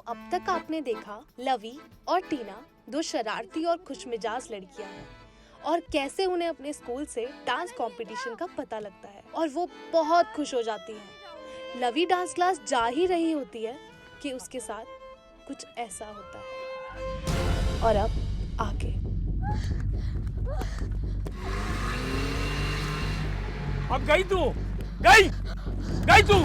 अब तक आपने देखा लवी और टीना दो शरारती और खुशमिजाज लड़कियां हैं और कैसे उन्हें अपने स्कूल से डांस कंपटीशन का पता लगता है और वो बहुत खुश हो जाती हैं। लवी डांस क्लास जा ही रही होती है कि उसके साथ कुछ ऐसा होता है। और अब आगे अब गई तू, गई तू।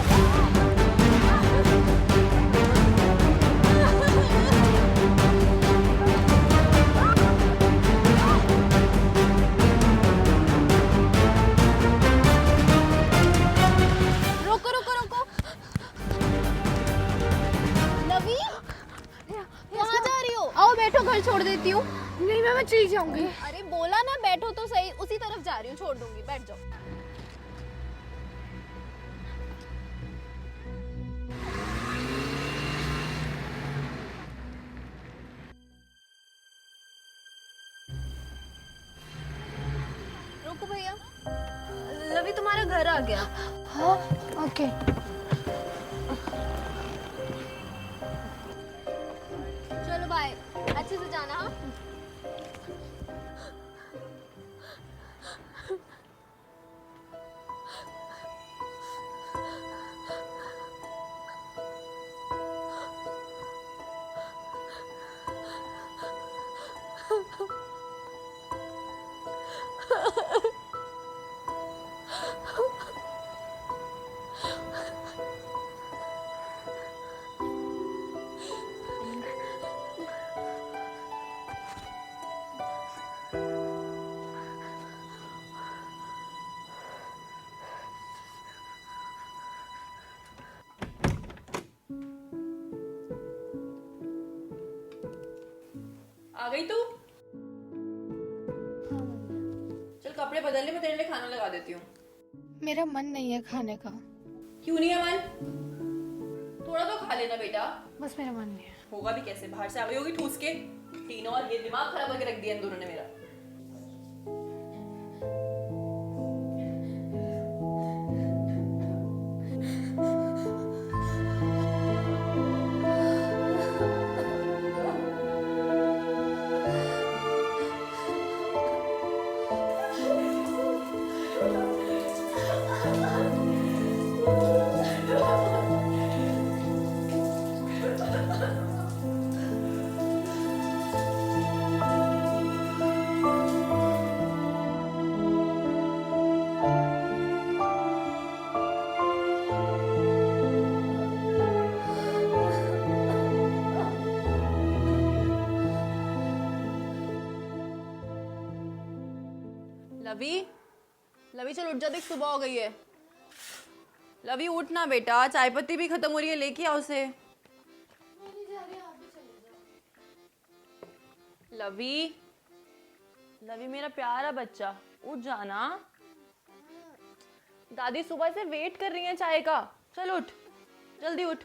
रोको रोको रोको। लवी कहाँ जा रही हो? आओ बैठो, घर छोड़ देती हूँ। नहीं मैं चली जाऊंगी। अरे बोला ना बैठो तो सही, उसी तरफ जा रही हूँ, छोड़ दूंगी, बैठ जाओ। रुको भैया, लवी तुम्हारा घर आ गया। हाँ ओके। चलो बाय, अच्छे से जाना। हाँ आ गई तू? चल कपड़े बदल ले, मैं तेरे लिए खाना लगा देती हूँ। मेरा मन नहीं है खाने का। क्यों नहीं है मन? थोड़ा तो खा लेना बेटा। बस मेरा मन नहीं है। होगा भी कैसे, बाहर से आ गई होगी ठूस के। तीनों और ये दिमाग खराब करके रख दिया इन दोनों ने मेरा। लवी, लवी चल उठ जा, देख सुबह हो गई है। लवी उठ ना बेटा, चाय पत्ती भी खत्म हो रही है, लेके आओ उसे। लवी, लवी मेरा प्यारा बच्चा, उठ जाना। दादी सुबह से वेट कर रही है चाय का। चल उठ, जल्दी उठ।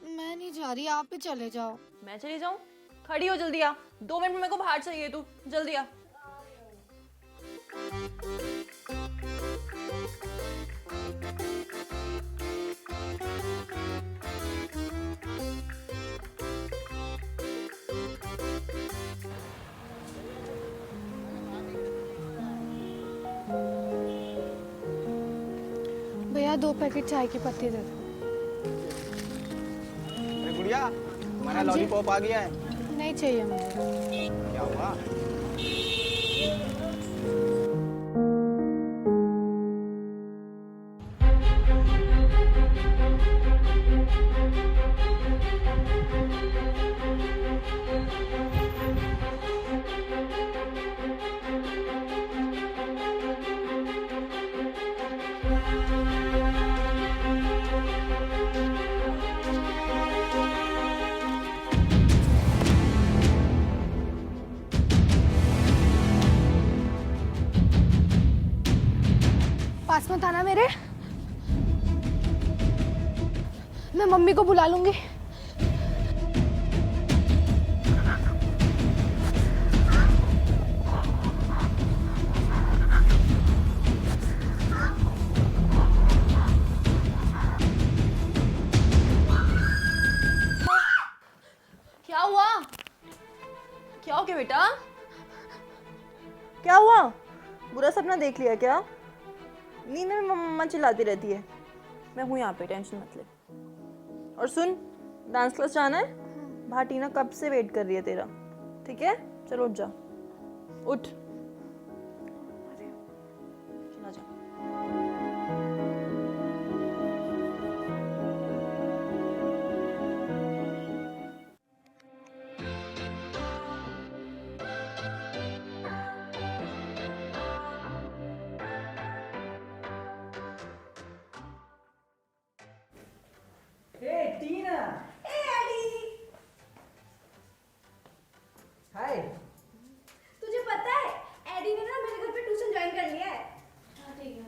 मैं नहीं जा रही, आप ही चले जाओ। मैं चली जाऊं? खड़ी हो, जल्दी आ। 2 मिनट में मेरे को बाहर चाहिए, तू जल्दी आ। भैया 2 पैकेट चाय की पत्ती दे दो। अरे गुड़िया, हमारा हाँ जी? लॉलीपॉप आ गया है। नहीं चाहिए मुझे। क्या हुआ? पास मत आना मेरे, मैं मम्मी को बुला लूंगी। क्या हो गया बेटा? क्या हुआ? बुरा सपना देख लिया क्या? नींद में मम्मा चिल्लाती रहती है। मैं हूँ यहाँ पे, टेंशन मत ले। और सुन, डांस क्लास जाना है? बाहर टीना कब से वेट कर रही है तेरा। ठीक है, चलो उठ जा, उठ, चला जा। Hey, Tina. Hey, Eddie! Hi. तुझे पता है एडी ने ना मेरे घर पे ट्यूशन ज्वाइन कर लिया है। हाँ ठीक है।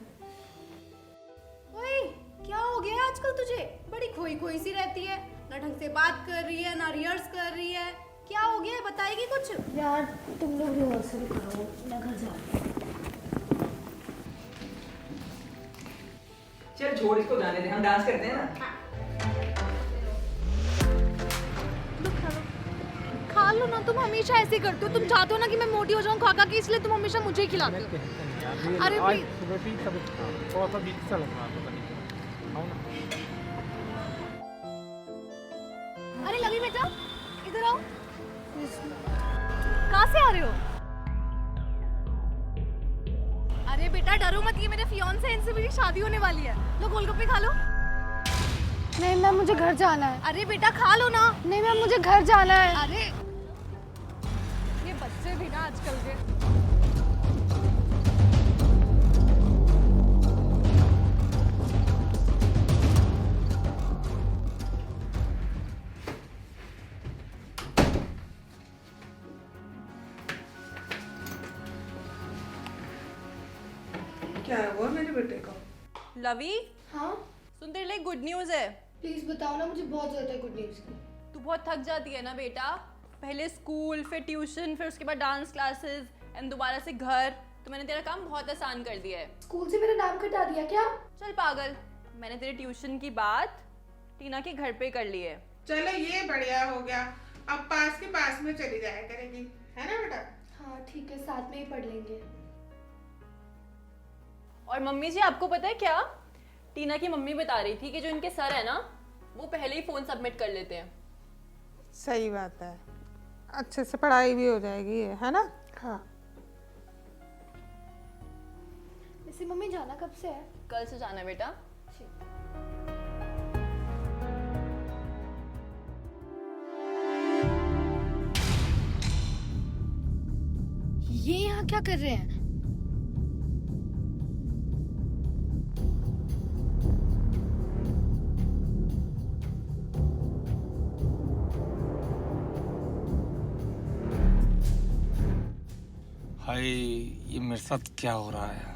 ओए, क्या हो गया आजकल तुझे? बड़ी खोई खोई सी रहती है, ना ढंग से बात कर रही है, ना रिहर्स कर रही है। क्या हो गया है, बताएगी कुछ? यार तुम लोग रिहर्सल करो, मैं घर जा रही हूँ। चल छोड़ इसको, जाने दे, हम डांस करते हैं ना। खा लो ना, तुम हमेशा ऐसे करते हो। तुम चाहते हो ना कि मैं मोटी हो जाऊं खा खा के, इसलिए तुम हमेशा मुझे ही खिलाते हो। अरे आज please। रोटी सब थोड़ा सा वीक सा लग रहा है, पता नहीं क्यों। खाओ ना। अरे लवी बेटा, इधर आओ। कहाँ से आ रहे हो? अरे बेटा डरो मत, ये मेरे फियांसे हैं, इनसे मेरी शादी होने वाली है। लो गोलगप्पे खा लो। नहीं मैम, मुझे घर जाना है। अरे बेटा खा लो ना। नहीं मैम, मुझे घर जाना है। अरे ये बच्चे भी ना आजकल के। क्या हुआ मेरे बेटे को? लवी, हाँ सुन, तेरे लिए गुड न्यूज़ है। प्लीज बताओ ना, मुझे बहुत जरूरत है गुड न्यूज की। तू बहुत थक जाती है ना बेटा, पहले स्कूल, फिर ट्यूशन, फिर उसके बाद डांस क्लासेस एंड दोबारा से घर। तो मैंने तेरा काम बहुत आसान कर दिया है। स्कूल से मेरा नाम कटा दिया क्या? चल पागल, मैंने तेरे ट्यूशन की बात टीना के घर पे कर ली है। चलो ये बढ़िया हो गया, अब पास के पास में चली जाया करेगी, है ना बेटा? हाँ ठीक है, साथ में ही पढ़ लेंगे। और मम्मी जी, आपको पता है क्या, टीना की मम्मी बता रही थी कि जो इनके सर है ना, वो पहले ही फोन सबमिट कर लेते हैं। सही बात है, अच्छे से पढ़ाई भी हो जाएगी, है ना? हाँ। वैसे मम्मी जाना कब से है? कल से जाना है बेटा। ये यहाँ क्या कर रहे हैं? हाय, ये मेरे साथ क्या हो रहा है?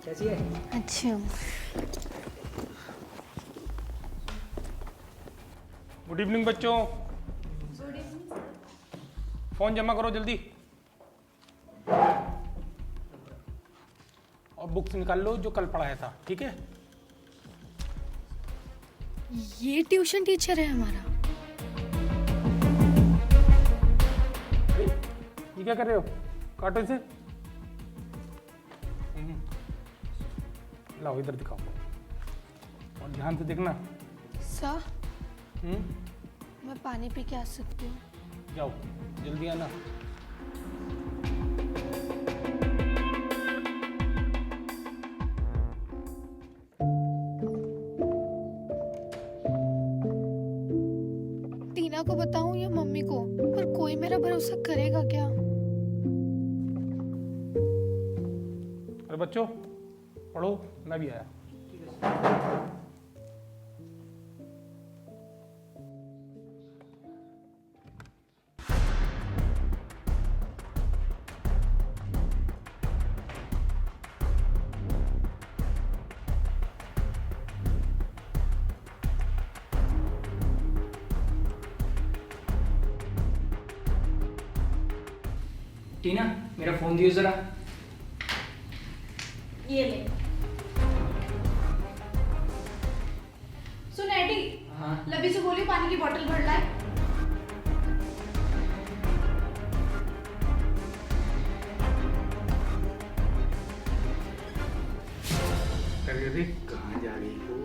कैसी है? अच्छा। गुड इवनिंग बच्चों। फोन जमा करो जल्दी, और बुक्स निकाल लो जो कल पढ़ाया था, ठीक है? ये ट्यूशन टीचर है हमारा। ये क्या कर रहे हो? काटो इसे। लाओ इधर दिखाओ, और ध्यान से देखना। सर, हम्म, मैं पानी पी के आ सकती हूँ? जाओ जल्दी आना। टीना को बताऊं या मम्मी को? पर कोई मेरा भरोसा करेगा क्या? अरे बच्चों पढ़ो, मैं भी आया। टीना, मेरा फोन दियो जरा। ये ले। हाँ लबी से बोलिए पानी की बोतल भर लाए। अरे कहाँ जा रही हो?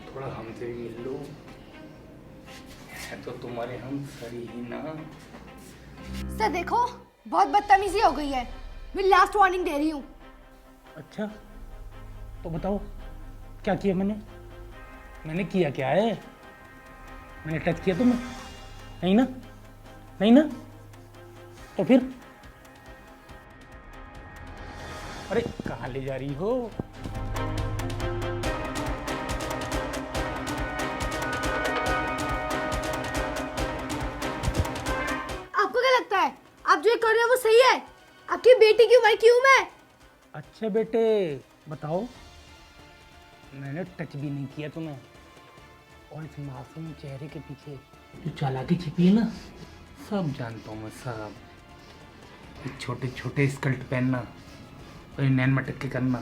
थोड़ा हमसे भी मिल लो। है तो तुम्हारे हम सरी ही ना। सर देखो, बहुत बदतमीजी हो गई है। मैं लास्ट वार्निंग दे रही हूँ। अच्छा तो बताओ क्या किया मैंने किया क्या है? मैंने टच किया तुम्हें? नहीं ना? नहीं ना? तो फिर अरे कहाँ ले जा रही हो? आपको क्या लगता है आप जो ये कर रहे हो वो सही है? आपकी बेटी की उम्र क्यों मैं? अच्छे बेटे बताओ, मैंने टच भी नहीं किया तुम्हें, और इस मासूम चेहरे के पीछे जो चालाकी छिपी है ना, सब जानता हूँ मैं सब। ये छोटे छोटे स्कर्ट पहनना और ये नैन मटक के करना,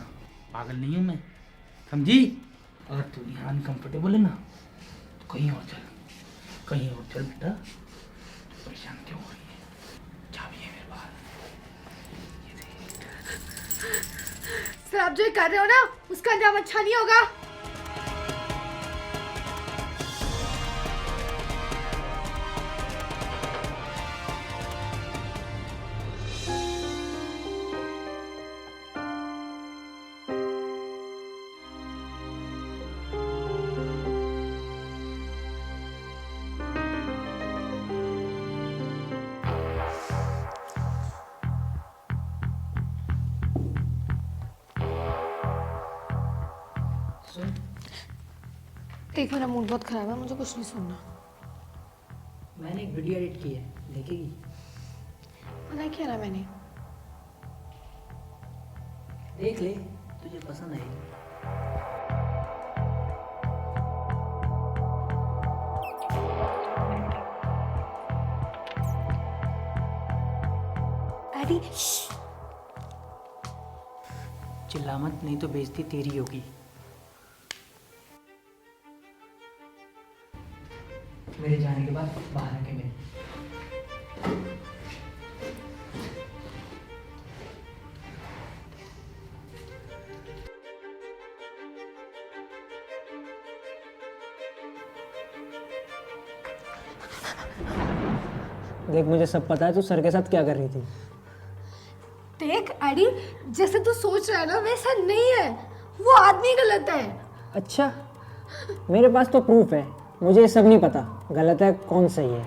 पागल नहीं हूँ मैं, समझी? अगर तू यहाँ अनकम्फर्टेबल है ना तो कहीं और चल, कहीं और चल बेटा। तू परेशान क्यों हो रही है? चाबी है मेरे पास। सर आप जो ये कर रहे हो ना उसका अंजाम अच्छा नहीं होगा। एक मेरा मूड बहुत खराब है, मुझे कुछ नहीं सुनना। मैंने एक वीडियो एडिट की है, देखेगी? मना किया ना मैंने। देख ले, तुझे पसंद आएगी। एडी चिल्ला मत, नहीं तो बेइज्जती तेरी होगी। मेरे जाने के बाद बाहर आके मिल। देख मुझे सब पता है तू सर के साथ क्या कर रही थी। देख एडी, जैसे तू सोच रहा है ना वैसा नहीं है, वो आदमी गलत है। अच्छा, मेरे पास तो प्रूफ है, मुझे ये सब नहीं पता गलत है कौन सही है।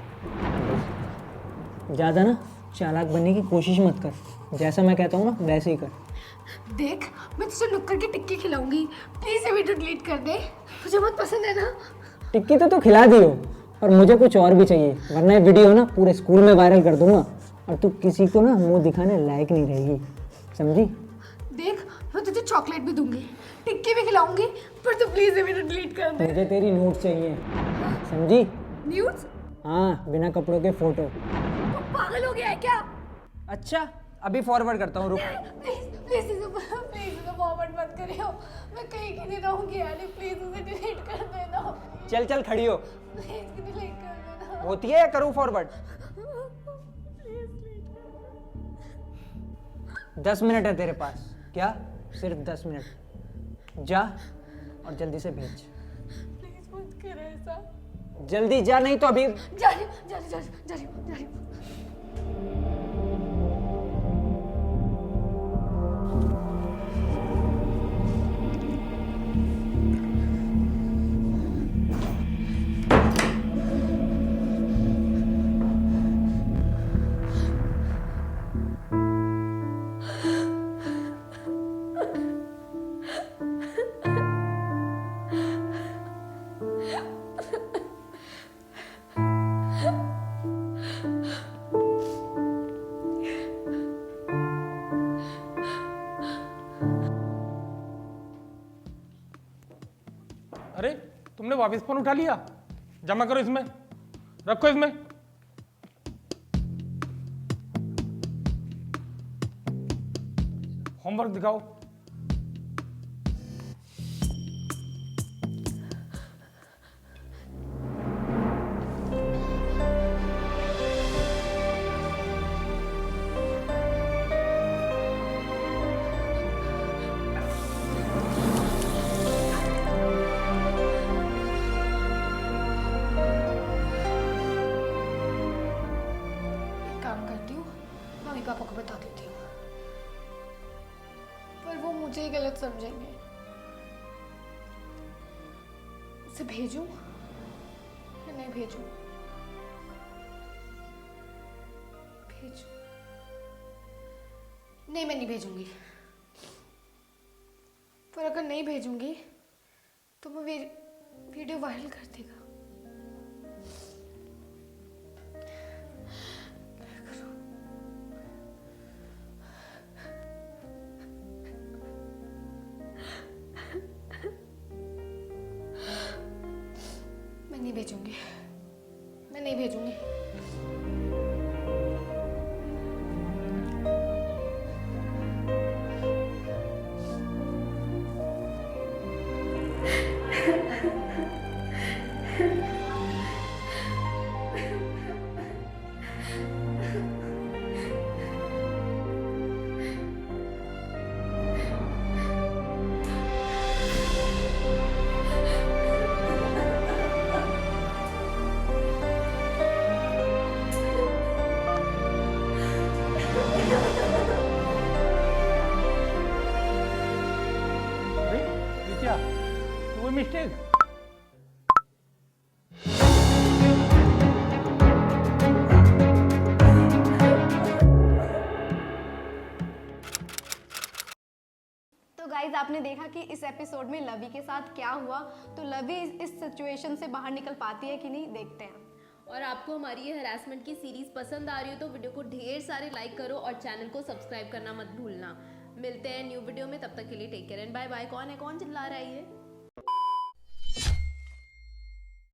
ज़्यादा ना चालाक बनने की कोशिश मत कर, जैसा मैं कहता हूँ ना वैसे ही कर। देख मैं तुझे नुक्कड़ की टिक्की खिलाऊंगी, प्लीज ये वीडियो डिलीट कर दे, मुझे बहुत पसंद है ना। टिक्की तो तू खिला दी हो, और मुझे कुछ और भी चाहिए, वरना ये वीडियो ना पूरे स्कूल में वायरल कर दूंगा और तू किसी को ना मुंह दिखाने लायक नहीं रहेगी, समझी? देख मैं तुझे चॉकलेट भी दूंगी, टिक्की भी खिलाऊंगी, पर तू प्लीज ये वीडियो डिलीट कर दे। मुझे तेरी नोट चाहिए, समझी? न्यूज़? हाँ, बिना कपड़ों के फोटो। तू पागल हो गया है क्या? अच्छा, अभी फॉरवर्ड करता हूँ, रुक। प्लीज इसे फॉरवर्ड मत करियो, मैं कहीं की नहीं रहूंगी यार, प्लीज उसे डिलीट कर देना। चल चल खड़ी हो। प्लीज डिलीट कर देना। होती है या करूँ फॉरवर्ड? 10 मिनट है तेरे पास। क्या? सिर्फ 10 मिनट। जा और जल्दी से भेज। प्लीज मत कर ऐसा। जल्दी जा, नहीं तो अभी। जा रही हूँ। अरे तुमने वापस फोन उठा लिया? जमा करो इसमें, रखो इसमें। होमवर्क दिखाओ। मुझे ही गलत समझेंगे। उसे भेजूं या नहीं भेजूं? भेजूं? नहीं, मैं नहीं भेजूंगी। पर अगर नहीं भेजूंगी तो वो वीडियो वायरल कर देगा। मैं नहीं भेजूंगी, मैं नहीं भेजूंगी। अरे ये क्या, तो वो मिस्टेक। तो गाइज आपने देखा कि इस एपिसोड में लवी के साथ क्या हुआ, तो लवी इस सिचुएशन से बाहर निकल पाती है कि नहीं, देखते हैं। और आपको हमारी ये हरासमेंट की सीरीज पसंद आ रही हो तो वीडियो को ढेर सारे लाइक करो और चैनल को सब्सक्राइब करना मत भूलना। मिलते हैं न्यू वीडियो में, तब तक के लिए take care and bye bye. कौन है, कौन चिल्ला रहा है ये?